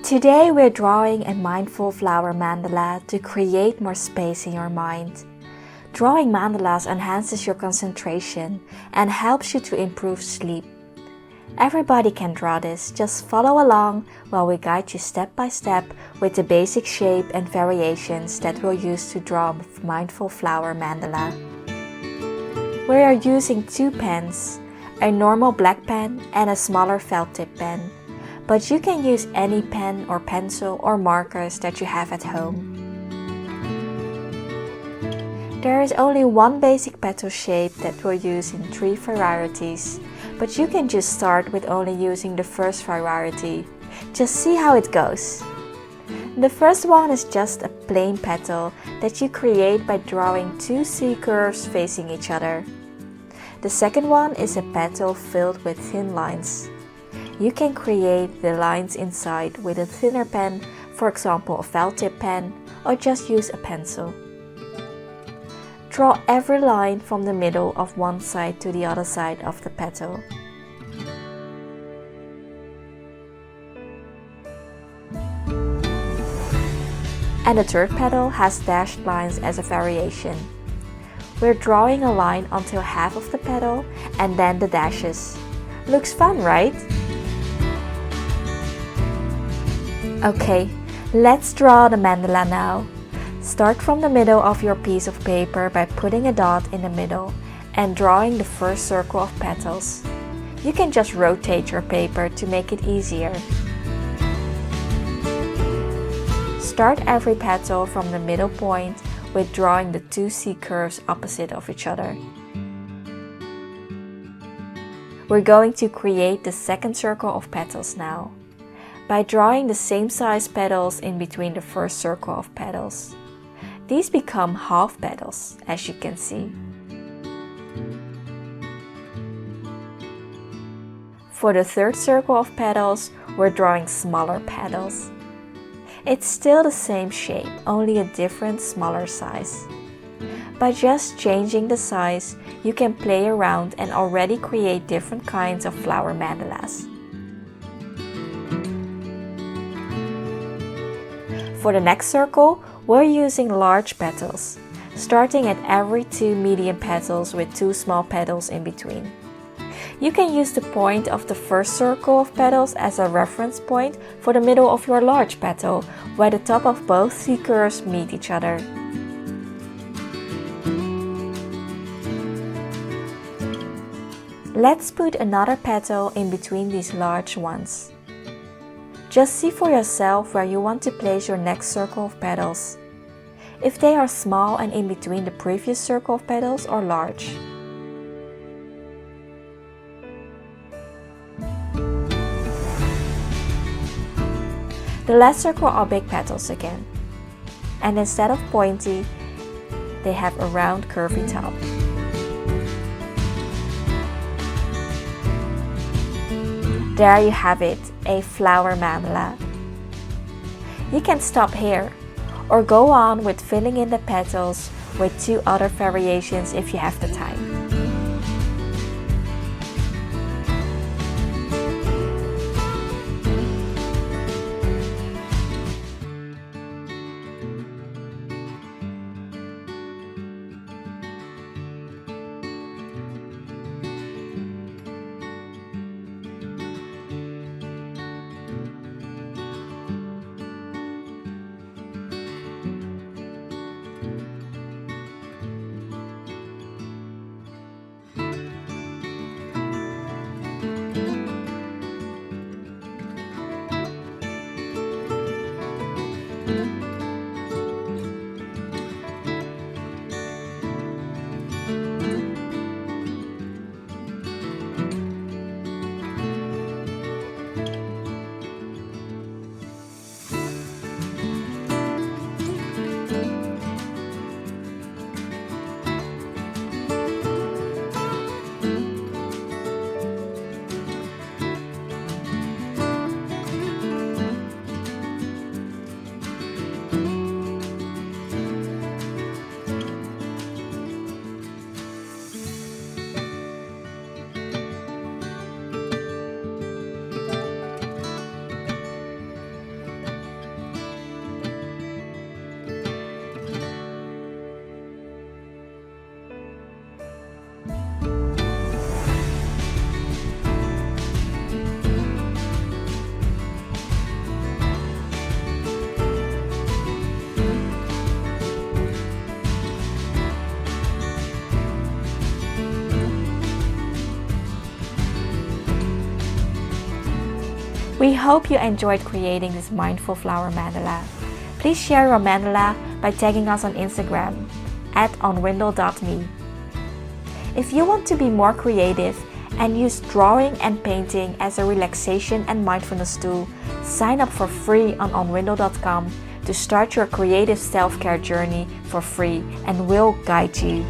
Today we're drawing a mindful flower mandala to create more space in your mind. Drawing mandalas enhances your concentration and helps you to improve sleep. Everybody can draw this, just follow along while we guide you step by step with the basic shape and variations that we'll use to draw a mindful flower mandala. We are using 2 pens, a normal black pen and a smaller felt tip pen. But you can use any pen or pencil or markers that you have at home. There is only one basic petal shape that we'll use in 3 varieties, but you can just start with only using the first variety. Just see how it goes. The first one is just a plain petal that you create by drawing 2 C curves facing each other. The second one is a petal filled with thin lines. You can create the lines inside with a thinner pen, for example a felt tip pen, or just use a pencil. Draw every line from the middle of one side to the other side of the petal. And the third petal has dashed lines as a variation. We're drawing a line until half of the petal and then the dashes. Looks fun, right? Okay, let's draw the mandala now. Start from the middle of your piece of paper by putting a dot in the middle and drawing the first circle of petals. You can just rotate your paper to make it easier. Start every petal from the middle point with drawing the 2 C curves opposite of each other. We're going to create the second circle of petals now, by drawing the same size petals in between the first circle of petals. These become half petals, as you can see. For the third circle of petals, we're drawing smaller petals. It's still the same shape, only a different smaller size. By just changing the size, you can play around and already create different kinds of flower mandalas. For the next circle, we're using large petals, starting at every 2 medium petals with 2 small petals in between. You can use the point of the first circle of petals as a reference point for the middle of your large petal, where the top of both C curves meet each other. Let's put another petal in between these large ones. Just see for yourself where you want to place your next circle of petals, if they are small and in between the previous circle of petals or large. The last circle are big petals again, and instead of pointy, they have a round curvy top. There you have it, a flower mandala. You can stop here, or go on with filling in the petals with 2 other variations if you have the time. We hope you enjoyed creating this mindful flower mandala. Please share your mandala by tagging us on Instagram at unwindle.me. If you want to be more creative and use drawing and painting as a relaxation and mindfulness tool, sign up for free on unwindle.com to start your creative self-care journey for free, and we'll guide you.